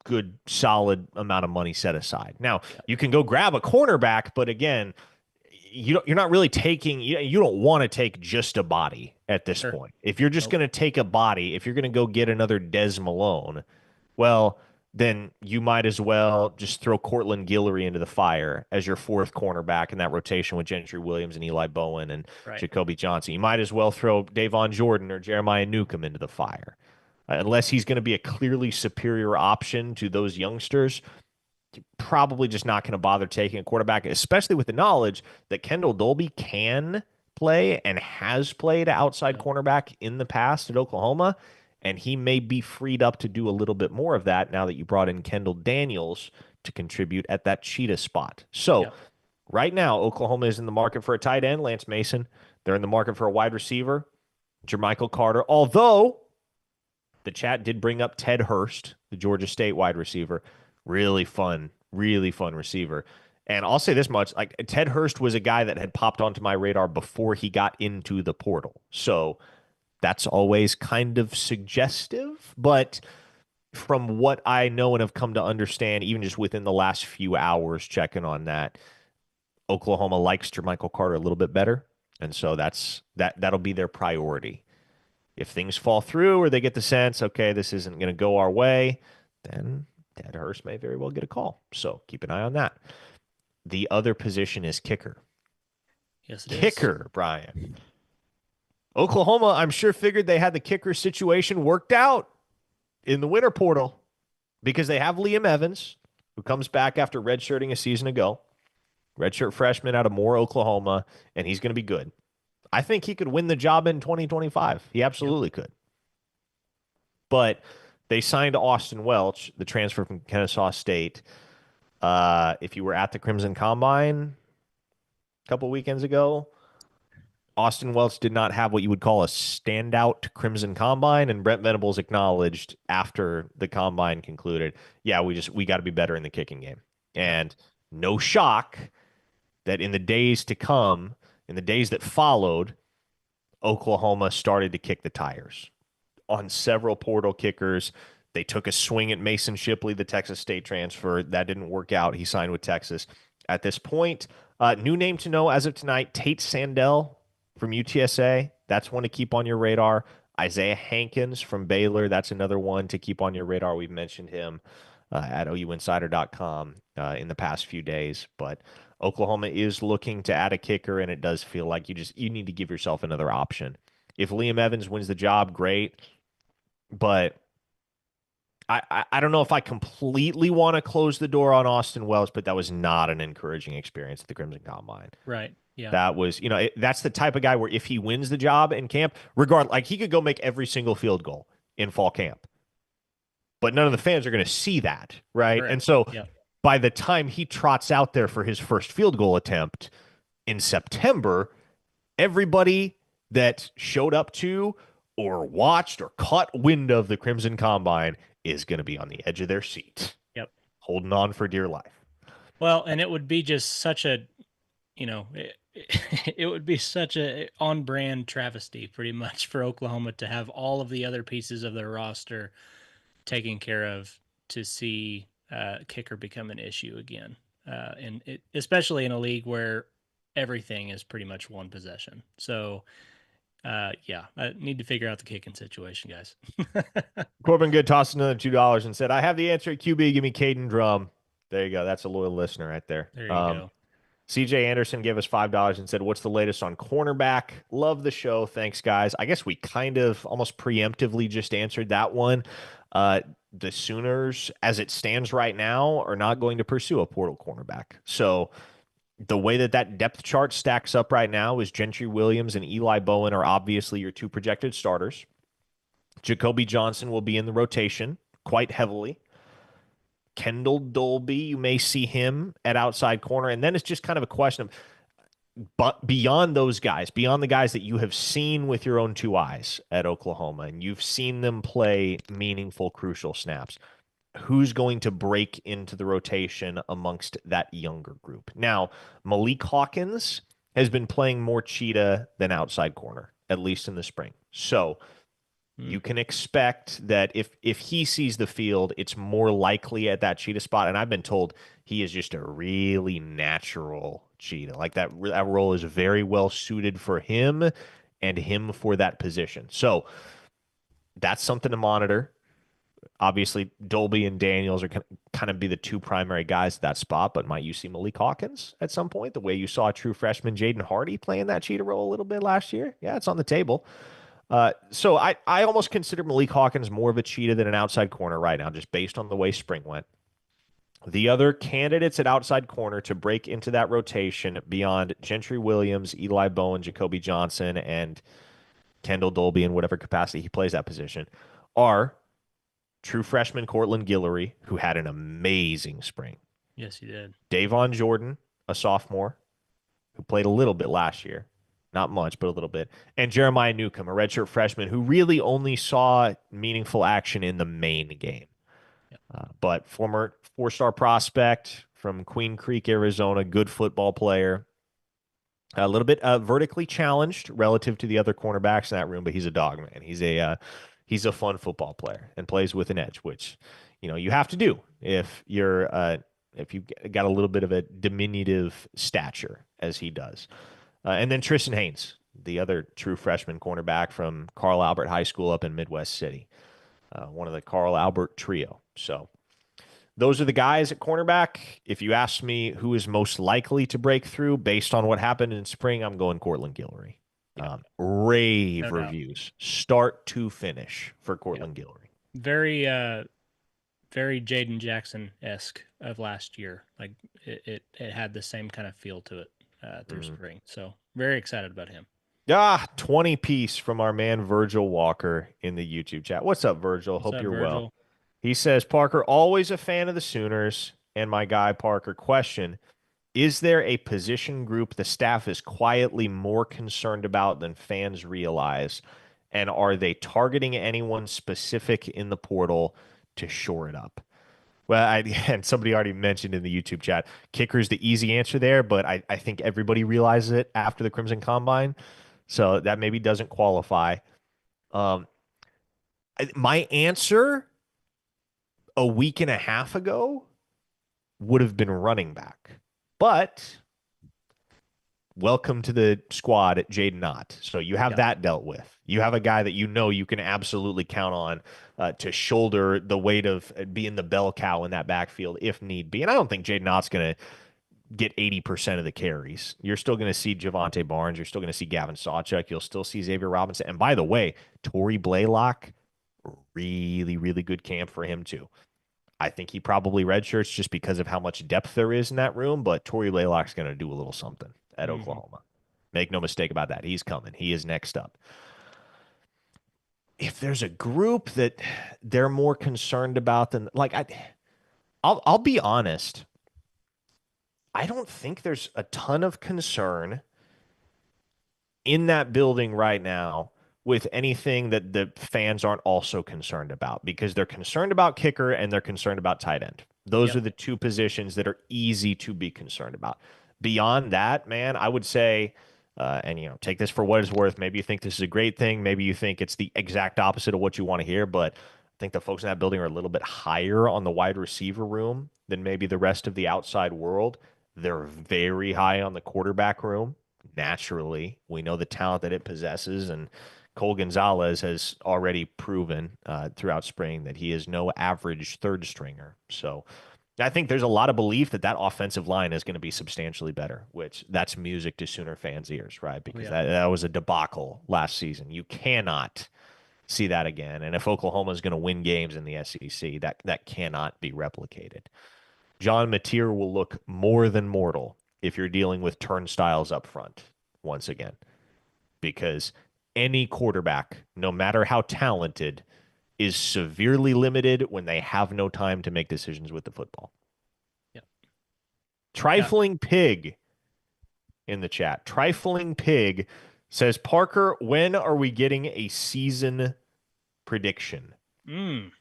good, solid amount of money set aside. Now, Yeah, you can go grab a cornerback, but again, you're not really taking, you don't want to take just a body at this sure. point. If you're just Nope. going to take a body, if you're going to go get another Des Malone, well, then you might as well just throw Cortland Guillory into the fire as your fourth cornerback in that rotation with Gentry Williams and Eli Bowen and Right. Jacoby Johnson. You might as well throw Davon Jordan or Jeremiah Newcomb into the fire. Unless he's going to be a clearly superior option to those youngsters, probably just not going to bother taking a quarterback, especially with the knowledge that Kendall Dolby can play and has played outside Yep. cornerback in the past at Oklahoma. And he may be freed up to do a little bit more of that now that you brought in Kendall Daniels to contribute at that cheetah spot. So Yep. right now, Oklahoma is in the market for a tight end, Lance Mason. They're in the market for a wide receiver, Jermichael Carter. Although the chat did bring up Ted Hurst, the Georgia State wide receiver. Really fun receiver. And I'll say this much, like Ted Hurst was a guy that had popped onto my radar before he got into the portal. So that's always kind of suggestive, but from what I know and have come to understand, even just within the last few hours checking on that, Oklahoma likes Jermichael Carter a little bit better. And so that'll be their priority. If things fall through or they get the sense, okay, this isn't going to go our way, then Ted Hurst may very well get a call. So keep an eye on that. The other position is kicker. Yes, it is. Kicker, Brian. Oklahoma, I'm sure, figured they had the kicker situation worked out in the winter portal because they have Liam Evans, who comes back after redshirting a season ago, redshirt freshman out of Moore, Oklahoma, and he's going to be good. I think he could win the job in 2025. He Yep. absolutely could. But they signed Austin Welch, the transfer from Kennesaw State. If you were at the Crimson Combine a couple weekends ago, Austin Welch did not have what you would call a standout Crimson Combine, and Brent Venables acknowledged after the combine concluded, yeah, we got to be better in the kicking game. Yep. And no shock that in the days to come, in the days that followed, Oklahoma started to kick the tires on several portal kickers. They took a swing at Mason Shipley, the Texas State transfer. That didn't work out. He signed with Texas. At this point, new name to know as of tonight, Tate Sandell from UTSA. That's one to keep on your radar. Isaiah Hankins from Baylor. That's another one to keep on your radar. We've mentioned him at OUinsider.com in the past few days. But Oklahoma is looking to add a kicker, and it does feel like you need to give yourself another option. If Liam Evans wins the job, great. But I don't know if I completely want to close the door on Austin Wells, but that was not an encouraging experience at the Crimson Combine. Right. Yeah. That was, that's the type of guy where if he wins the job in camp, regard like he could go make every single field goal in fall camp, but none of the fans are going to see that, right? And Correct. so Yep. by the time he trots out there for his first field goal attempt in September, everybody that showed up to or watched or caught wind of the Crimson Combine is going to be on the edge of their seat, Yep. holding on for dear life. Well, and it would be just such a, it would be such a on brand travesty pretty much for Oklahoma to have all of the other pieces of their roster taken care of to see kicker become an issue again. And especially in a league where everything is pretty much one possession. So, yeah, I need to figure out the kicking situation, guys. Corbin Good tossed another $2 and said, I have the answer at QB. Give me Caden Drum. There you go. That's a loyal listener right there. There you go. CJ Anderson gave us $5 and said, what's the latest on cornerback? Love the show. Thanks, guys. I guess we kind of almost preemptively just answered that one. The Sooners, as it stands right now, are not going to pursue a portal cornerback. So the way that that depth chart stacks up right now is Gentry Williams and Eli Bowen are obviously your two projected starters. Jacoby Johnson will be in the rotation quite heavily. Kendall Dolby, you may see him at outside corner. And then it's just kind of a question of, but beyond those guys, beyond the guys that you have seen with your own two eyes at Oklahoma, and you've seen them play meaningful, crucial snaps, who's going to break into the rotation amongst that younger group? Now, Malik Hawkins has been playing more cheetah than outside corner, at least in the spring. So Mm. you can expect that if he sees the field, it's more likely at that cheetah spot. And I've been told he is just a really natural cheetah. Like that role is very well suited for him and him for that position. So that's something to monitor. Obviously, Dolby and Daniels are kind of be the two primary guys at that spot, but might you see Malik Hawkins at some point, the way you saw a true freshman Jaden Hardy playing that cheetah role a little bit last year? Yeah, it's on the table. So I almost consider Malik Hawkins more of a cheetah than an outside corner right now, just based on the way spring went. The other candidates at outside corner to break into that rotation beyond Gentry Williams, Eli Bowen, Jacoby Johnson, and Kendall Dolby in whatever capacity he plays that position are true freshman Cortland Guillory, who had an amazing spring. Yes, you did. Davon Jordan, a sophomore, who played a little bit last year. Not much, but a little bit. And Jeremiah Newcomb, a redshirt freshman who really only saw meaningful action in the main game. Yeah. But former four-star prospect from Queen Creek, Arizona, good football player. A little bit vertically challenged relative to the other cornerbacks in that room, but he's a dog man. He's a fun football player and plays with an edge, which you have to do if you've got a little bit of a diminutive stature as he does. And then Tristan Haynes, the other true freshman cornerback from Carl Albert High School up in Midwest City, one of the Carl Albert trio. So those are the guys at cornerback. If you ask me who is most likely to break through based on what happened in spring, I'm going Cortland Guillory. Yeah. Rave No doubt. reviews, start to finish for Yep. Cortland Guillory. Very, very Jaden Jackson esque of last year. Like it had the same kind of feel to it through Mm. spring. So very excited about him. 20 piece from our man Virgil Walker in the YouTube chat. What's up, Virgil? What's Hope up, you're well. Virgil? He says, Parker, always a fan of the Sooners. And my guy, Parker, question: is there a position group the staff is quietly more concerned about than fans realize? And are they targeting anyone specific in the portal to shore it up? Well, and somebody already mentioned in the YouTube chat, kicker's the easy answer there, but I think everybody realizes it after the Crimson Combine. So that maybe doesn't qualify. Um, my answer a week and a half ago would have been running back. But welcome to the squad at Jaden Knott. So you have Yeah. that dealt with. You have a guy that you can absolutely count on to shoulder the weight of being the bell cow in that backfield if need be. And I don't think Jaden Knott's going to get 80% of the carries. You're still going to see Javante Barnes. You're still going to see Gavin Sawchuk. You'll still see Xavier Robinson. And by the way, Torrey Blaylock, really, really good camp for him too. I think he probably redshirts just because of how much depth there is in that room, but Torrey Blaylock's going to do a little something at Hmm. Oklahoma. Make no mistake about that. He's coming. He is next up. If there's a group that they're more concerned about than I'll be honest. I don't think there's a ton of concern in that building right now with anything that the fans aren't also concerned about because they're concerned about kicker and they're concerned about tight end. Those Yep. are the two positions that are easy to be concerned about. Beyond that, man, I would say, and take this for what it's worth. Maybe you think this is a great thing. Maybe you think it's the exact opposite of what you want to hear. But I think the folks in that building are a little bit higher on the wide receiver room than maybe the rest of the outside world. They're very high on the quarterback room. Naturally, we know the talent that it possesses, and Cole Gonzalez has already proven throughout spring that he is no average third stringer. So I think there's a lot of belief that that offensive line is going to be substantially better, which that's music to Sooner fans' ears, right? Oh, Because yeah. that was a debacle last season. You cannot see that again. And if Oklahoma is going to win games in the SEC, that cannot be replicated. John Mateer will look more than mortal if you're dealing with turnstiles up front once again, because any quarterback, no matter how talented, is severely limited when they have no time to make decisions with the football. Yep. Yeah. Trifling Pig in the chat. Trifling Pig says, Parker, when are we getting a season prediction? Mm.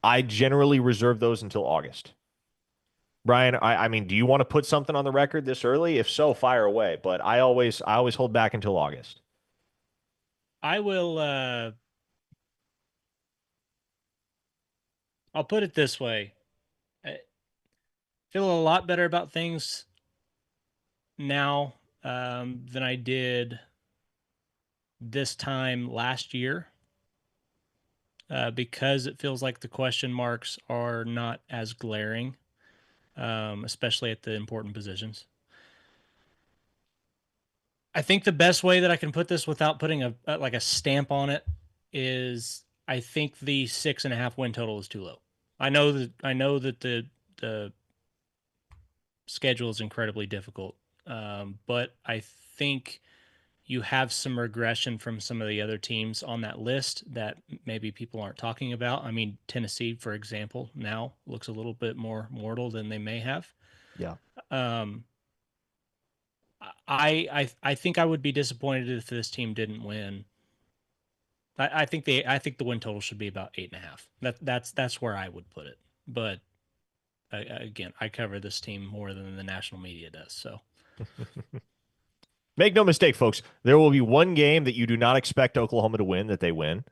I generally reserve those until August. Brian, I mean, do you want to put something on the record this early? If so, fire away. But I always hold back until August. I will I'll put it this way. I feel a lot better about things now than I did this time last year, because it feels like the question marks are not as glaring, especially at the important positions. I think the best way that I can put this without putting like a stamp on it is I think the 6.5 win total is too low. I know that the schedule is incredibly difficult, but I think you have some regression from some of the other teams on that list that maybe people aren't talking about. I mean, Tennessee, for example, now looks a little bit more mortal than they may have. Yeah. Um, I think I would be disappointed if this team didn't win. I think the win total should be about 8.5. That's where I would put it. But again, I cover this team more than the national media does. So Make no mistake, folks. There will be one game that you do not expect Oklahoma to win that they win.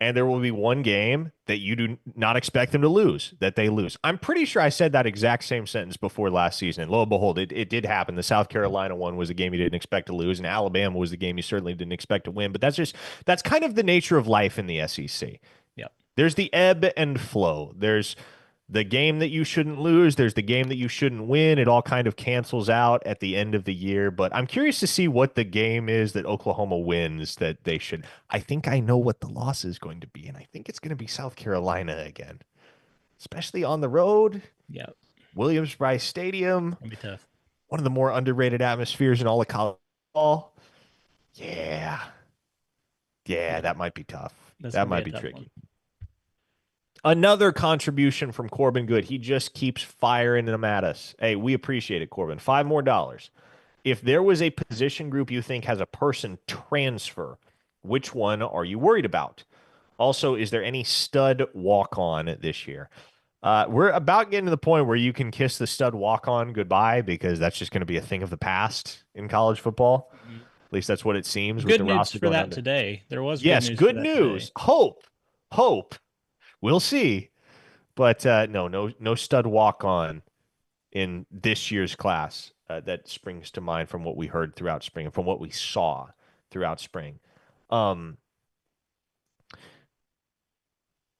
And there will be one game that you do not expect them to lose that they lose. I'm pretty sure I said that exact same sentence before last season. And lo and behold, it did happen. The South Carolina one was the game you didn't expect to lose, and Alabama was the game you certainly didn't expect to win. But that's kind of the nature of life in the SEC. yeah, There's the ebb and flow. There's the game that you shouldn't lose. There's the game that you shouldn't win. It all kind of cancels out at the end of the year. But I'm curious to see what the game is that Oklahoma wins that they should. I think I know what the loss is going to be, and I think it's going to be South Carolina again, especially on the road. yeah, Williams-Brice Stadium, gonna be tough. one of the more underrated atmospheres in all of college football. Yeah. Yeah, Yeah, that might be tough. that's That gonna be might a be tough one. tricky. Another contribution from Corbin Good. He just keeps firing them at us. Hey, we appreciate it, Corbin. $5 more. If there was a position group you think has a person transfer, which one are you worried about? Also, is there any stud walk on this year? We're about getting to the point where you can kiss the stud walk on goodbye because that's just going to be a thing of the past in college football. Mhm. At least that's what it seems with Good the news roster for going down that to. today. There was good Yes, news for good that today. news. Hope. We'll see. But no stud walk on in this year's class that springs to mind from what we heard throughout spring and from what we saw throughout spring. Um,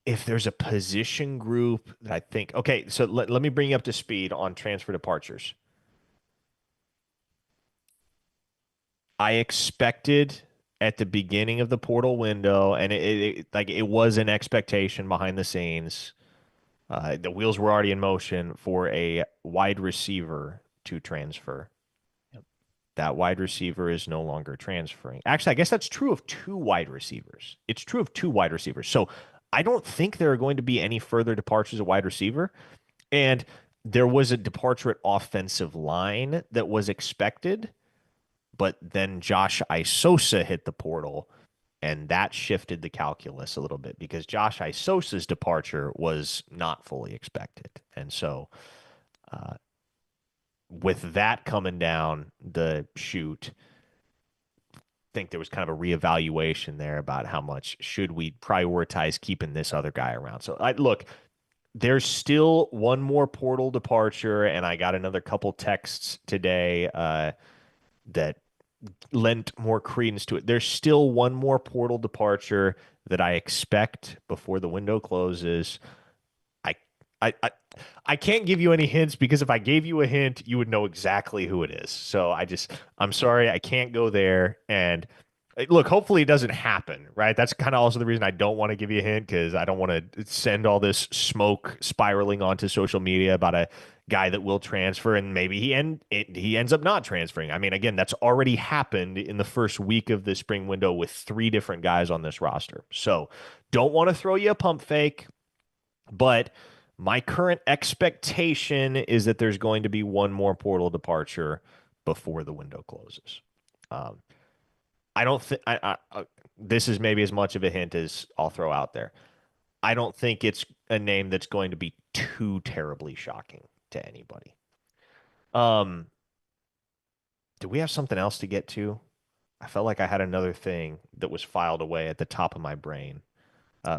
if there's a position group that I think, okay, so let me bring you up to speed on transfer departures. I expected at the beginning of the portal window, and it was an expectation behind the scenes. The wheels were already in motion for a wide receiver to transfer. Yep. That wide receiver is no longer transferring. Actually, I guess that's true of two wide receivers. It's true of two wide receivers. So I don't think there are going to be any further departures of wide receiver. And there was a departure at offensive line that was expected, but then Josh Isosa hit the portal. And that shifted the calculus a little bit because Josh Isosa's departure was not fully expected. And so, uh, with that coming down the chute, I think there was kind of a reevaluation there about how much should we prioritize keeping this other guy around. So, look, there's still one more portal departure, and I got another couple texts today that lent more credence to it. There's still one more portal departure that I expect before the window closes. I I I can't give you any hints because if I gave you a hint, you would know exactly who it is. So I'm sorry, I can't go there. And look, hopefully it doesn't happen, right? That's kind of also the reason I don't want to give you a hint because I don't want to send all this smoke spiraling onto social media about a guy that will transfer and maybe he ends up not transferring. I mean, again, that's already happened in the first week of the spring window with three different guys on this roster. So don't want to throw you a pump fake. But my current expectation is that there's going to be one more portal departure before the window closes. Um, I don't think this is maybe as much of a hint as I'll throw out there. I don't think it's a name that's going to be too terribly shocking to anybody. Um, do we have something else to get to? I felt like I had another thing that was filed away at the top of my brain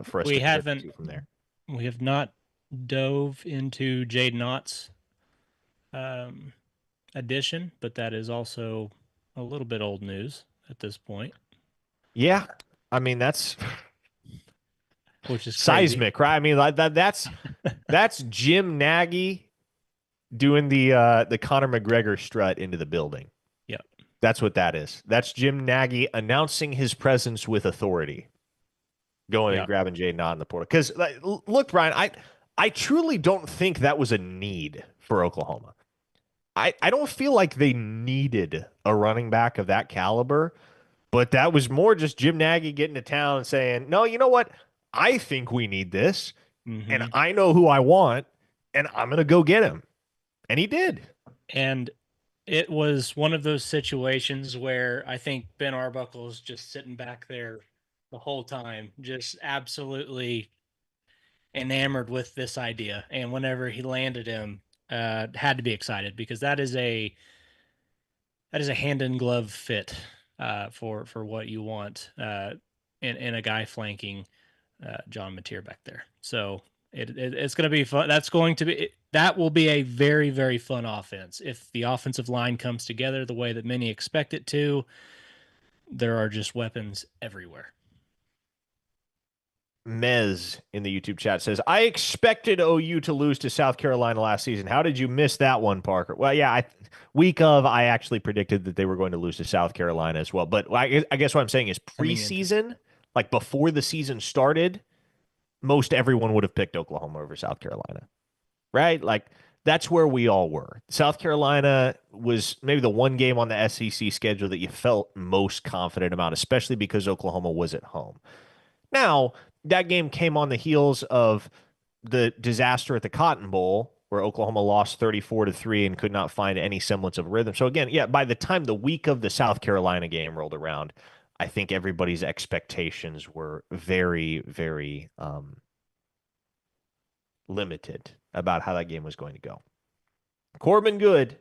for us We to pivot haven't, to from there. we have not dove into Jade Knott's um, addition, but that is also a little bit old news at this point, Yeah, I mean that's which is crazy. seismic, right? I mean, like that's Jim Nagy doing the Conor McGregor strut into the building. Yep. That's what that is. That's Jim Nagy announcing his presence with authority, going and Yep. grabbing Jay Nott in the portal. Because look, Brian, I truly don't think that was a need for Oklahoma. I don't feel like they needed a running back of that caliber, but that was more just Jim Nagy getting to town and saying, no, you know what? I think we need this, and Hmm. I know who I want, and I'm going to go get him. And he did. And it was one of those situations where I think Ben Arbuckle is just sitting back there the whole time, just absolutely enamored with this idea. And whenever he landed him, had to be excited because that is a hand in glove fit for what you want in a guy flanking John Mateer back there. So it's going to be fun. That will be a very, very fun offense if the offensive line comes together the way that many expect it to. There are just weapons everywhere. Mez in the YouTube chat says, I expected OU to lose to South Carolina last season. How did you miss that one, Parker? Well, yeah, week of, I actually predicted that they were going to lose to South Carolina as well. But I guess what I'm saying is Coming into preseason, like before the season started, most everyone would have picked Oklahoma over South Carolina, right? Like that's where we all were. South Carolina was maybe the one game on the SEC schedule that you felt most confident about, especially because Oklahoma was at home. Now, that game came on the heels of the disaster at the Cotton Bowl, where Oklahoma lost 34-3 and could not find any semblance of rhythm. So again, yeah, by the time the week of the South Carolina game rolled around, I think everybody's expectations were very, very limited about how that game was going to go. Corbin Good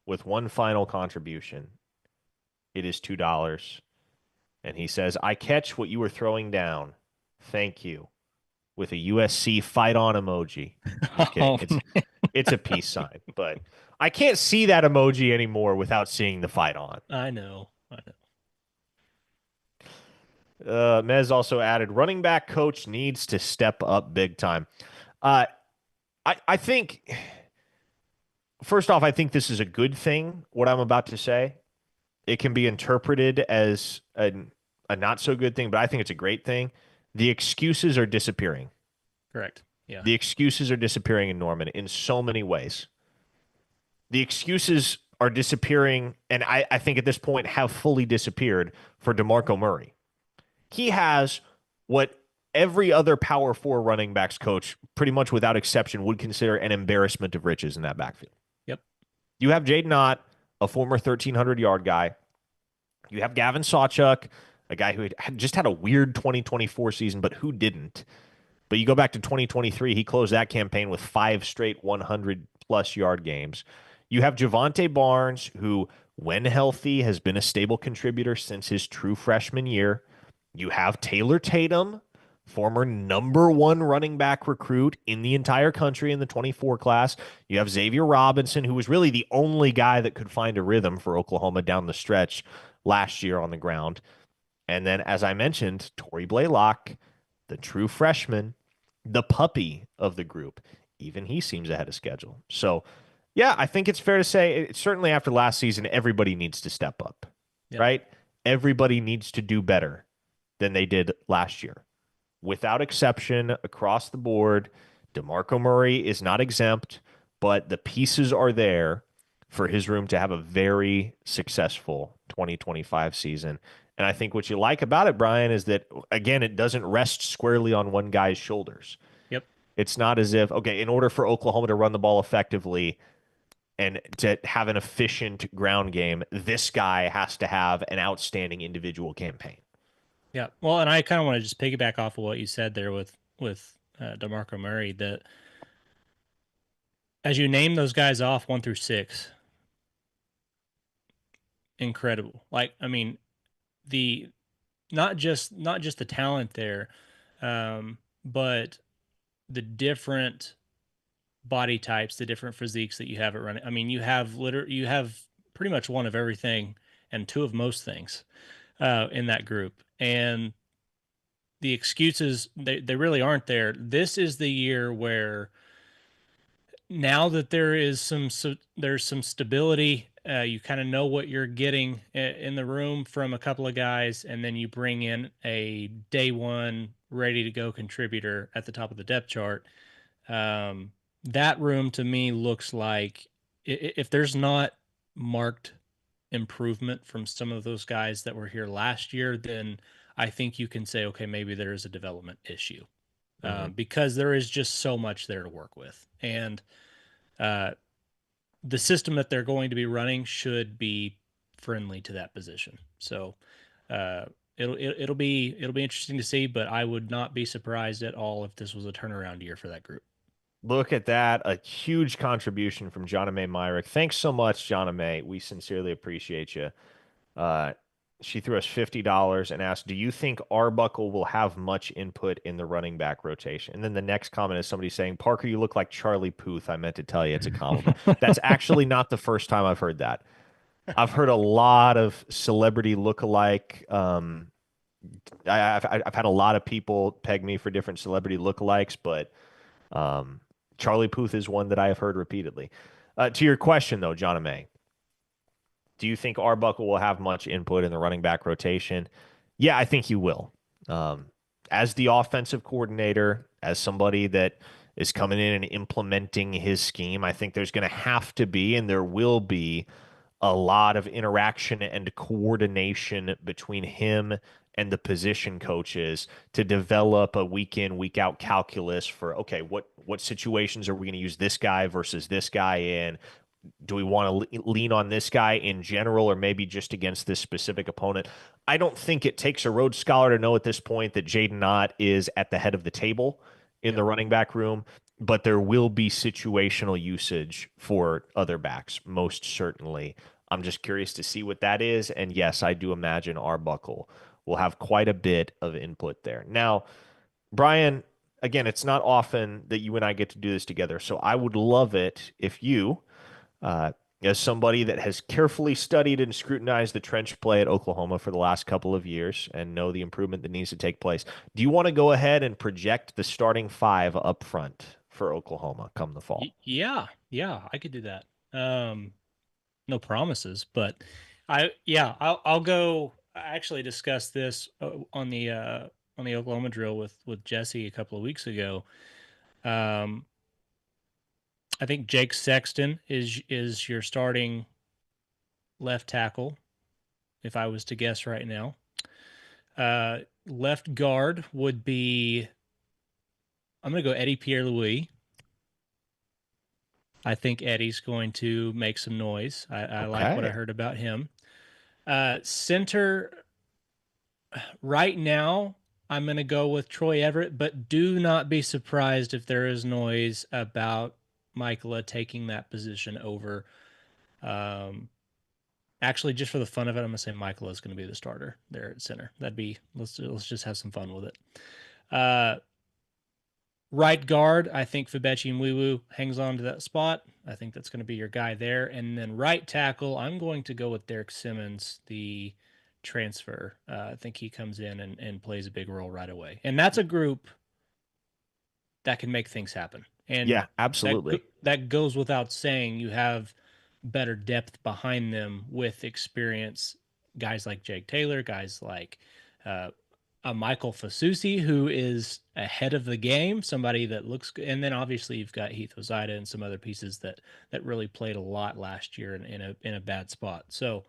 with one final contribution. It is $2. And he says, I catch what you were throwing down. Thank you. With a USC fight on emoji. Just kidding. oh, It's a peace sign, but I can't see that emoji anymore without seeing the fight on. I know. Mez also added, running back coach needs to step up big time. Uh, I think, first off, I think this is a good thing, what I'm about to say. It can be interpreted as a not so good thing, but I think it's a great thing. The excuses are disappearing. Correct. Yeah. The excuses are disappearing in Norman in so many ways. The excuses are disappearing, and I think at this point have fully disappeared for DeMarco Murray. He has what every other Power Four running backs coach, pretty much without exception, would consider an embarrassment of riches in that backfield. Yep. You have Jaden Ott, a former 1,300-yard guy. You have Gavin Sawchuk, a guy who had just had a weird 2024 season, but who didn't? But you go back to 2023, he closed that campaign with five straight 100 plus yard games. You have Javante Barnes, who, when healthy, has been a stable contributor since his true freshman year. You have Taylor Tatum, former number one running back recruit in the entire country in the 24 class. You have Xavier Robinson, who was really the only guy that could find a rhythm for Oklahoma down the stretch last year on the ground. And then, as I mentioned, Torrey Blaylock, the true freshman, the puppy of the group. Even he seems ahead of schedule. So, yeah, I think it's fair to say, certainly after last season, everybody needs to step up, Yep. right? Everybody needs to do better than they did last year. Without exception, across the board, DeMarco Murray is not exempt, but the pieces are there for his room to have a very successful 2025 season. And I think what you like about it, Brian, is that, again, it doesn't rest squarely on one guy's shoulders. Yep. It's not as if, okay, in order for Oklahoma to run the ball effectively and to have an efficient ground game, this guy has to have an outstanding individual campaign. Yeah. Well, and I kind of want to just piggyback off of what you said there with DeMarco Murray. That as you name those guys off 1 through 6, incredible. Like, I mean, the not just the talent there, but the different body types, the different physiques that you have at running. I mean, you have pretty much one of everything and two of most things in that group. And the excuses, they really aren't there. This is the year where, now that there's some stability, you kind of know what you're getting in the room from a couple of guys, and then you bring in a day one ready to go contributor at the top of the depth chart. Um, that room to me looks like, if there's not marked improvement from some of those guys that were here last year, then I think you can say, okay, maybe there is a development issue, Mm-hmm. because there is just so much there to work with. And uh, the system that they're going to be running should be friendly to that position. So uh, it'll be interesting to see, but I would not be surprised at all if this was a turnaround year for that group. Look at that. A huge contribution from John May Myrick. Thanks so much, John May. We sincerely appreciate you. Uh, she threw us $50 and asked, do you think Arbuckle will have much input in the running back rotation? And then the next comment is somebody saying, Parker, you look like Charlie Puth. I meant to tell you it's a compliment. That's actually not the first time I've heard that. I've heard a lot of celebrity lookalike. I've had a lot of people peg me for different celebrity lookalikes, but um, Charlie Puth is one that I have heard repeatedly. To your question, though, John May, do you think Arbuckle will have much input in the running back rotation? Yeah, I think he will. Um, as the offensive coordinator, as somebody that is coming in and implementing his scheme, I think there's going to have to be, and there will be, a lot of interaction and coordination between him and the position coaches to develop a week in, week out calculus for, okay, what situations are we going to use this guy versus this guy in? Do we want to lean on this guy in general or maybe just against this specific opponent? I don't think it takes a Rhodes Scholar to know at this point that Jaden Knott is at the head of the table in Yep. the running back room, but there will be situational usage for other backs, most certainly. I'm just curious to see what that is. And yes, I do imagine Arbuckle will have quite a bit of input there. Now, Brian, again, it's not often that you and I get to do this together. So I would love it if you, uh, as somebody that has carefully studied and scrutinized the trench play at Oklahoma for the last couple of years and know the improvement that needs to take place, do you want to go ahead and project the starting five up front for Oklahoma come the fall? Yeah, yeah, I could do that. No promises, but I'll go. I actually discussed this on the Oklahoma drill with Jesse a couple of weeks ago. Um, I think Jake Sexton is your starting left tackle, if I was to guess right now. Left guard would be, I'm going to go Eddie Pierre Louis. I think Eddie's going to make some noise. I like what I Okay. heard about him. Center, Right now, I'm going to go with Troy Everett, but do not be surprised if there is noise about Michaela taking that position over. Um, Actually, just for the fun of it, I'm going to say Michaela is going to be the starter there at center. That'd be let's just have some fun with it. Uh, Right guard, I think Fabechi Mwiwu hangs on to that spot. I think that's going to be your guy there. And then right tackle, I'm going to go with Derek Simmons, the transfer. I think he comes in and plays a big role right away. And that's a group that can make things happen. And Yeah, absolutely. that goes without saying. You have better depth behind them with experience, guys like Jake Taylor, guys like uh, a Michael Fasusi, who is ahead of the game, somebody that looks good. And then obviously you've got Heath Ozida and some other pieces that really played a lot last year in a bad spot. So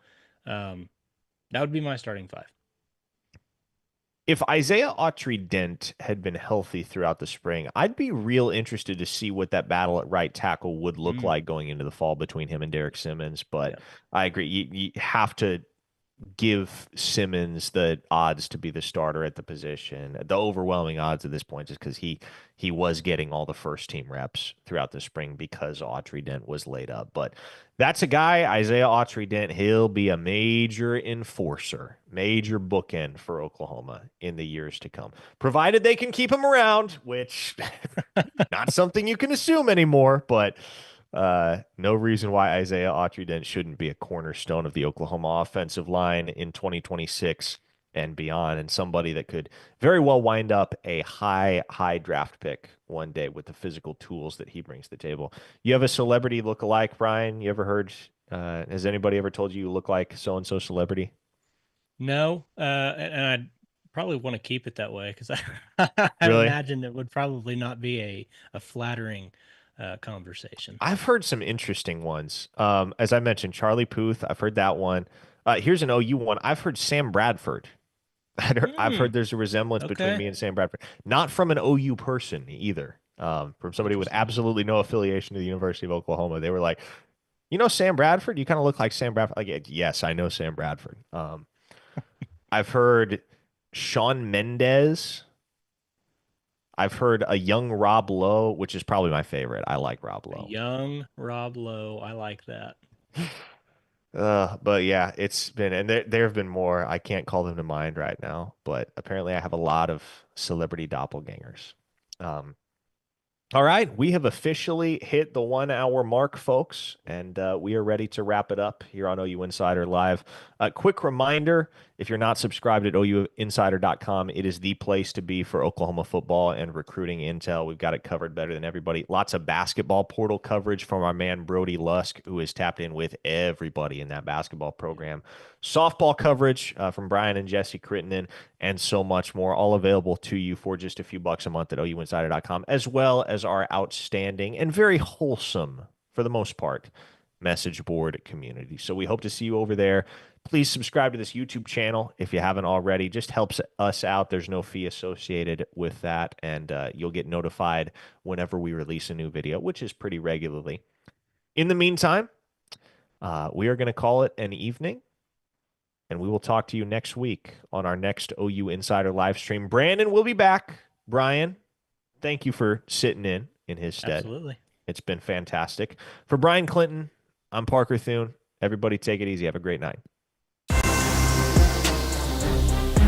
um, that would be my starting five. If Isaiah Autry-Dent had been healthy throughout the spring, I'd be real interested to see what that battle at right tackle would look Mm, like going into the fall between him and Derek Simmons. But yeah. I agree. You have to give Simmons the odds to be the starter at the position, the overwhelming odds at this point, just because he was getting all the first team reps throughout the spring because Autry Dent was laid up. But that's a guy, Isaiah Autry Dent. He'll be a major enforcer, major bookend for Oklahoma in the years to come, provided they can keep him around, which not something you can assume anymore, but no reason why Isaiah Autry-Dent shouldn't be a cornerstone of the Oklahoma offensive line in 2026 and beyond, and somebody that could very well wind up a high draft pick one day with the physical tools that he brings to the table. You have a celebrity look-alike, Brian? You ever heard? Has anybody ever told you look like so and so celebrity? No, and I'd probably want to keep it that way because I Really? imagine it would probably not be a flattering conversation. I've heard some interesting ones. As I mentioned, Charlie Puth. I've heard that one. Here's an OU one. I've heard Sam Bradford. I've Hmm. heard there's a resemblance between Okay. me and Sam Bradford, not from an OU person either. From somebody with Interesting. absolutely no affiliation to the University of Oklahoma. They were like, you know, Sam Bradford? You kind of look like Sam Bradford. Like, yes, I know Sam Bradford. I've heard Sean Mendez. I've heard a young Rob Lowe, which is probably my favorite. I like Rob A Lowe. young Rob Lowe. I like that. But yeah, it's been, and there have been more. I can't call them to mind right now, but apparently I have a lot of celebrity doppelgangers. Um, All right, we have officially hit the 1 hour mark, folks, and we are ready to wrap it up here on OU Insider Live. A quick reminder, if you're not subscribed at OUinsider.com, it is the place to be for Oklahoma football and recruiting intel. We've got it covered better than everybody. Lots of basketball portal coverage from our man Brody Lusk, who is tapped in with everybody in that basketball program. Softball coverage from Brian and Jesse Crittenden and so much more, all available to you for just a few bucks a month at OUinsider.com, as well as our outstanding and very wholesome, for the most part, message board community. So we hope to see you over there. Please subscribe to this YouTube channel if you haven't already. Just helps us out. There's no fee associated with that, and you'll get notified whenever we release a new video, which is pretty regularly. In the meantime, we are going to call it an evening and we will talk to you next week on our next OU Insider live stream. Brandon will be back. Brian, thank you for sitting in his stead. Absolutely. It's been fantastic. For Brian Clinton, I'm Parker Thune. Everybody take it easy. Have a great night.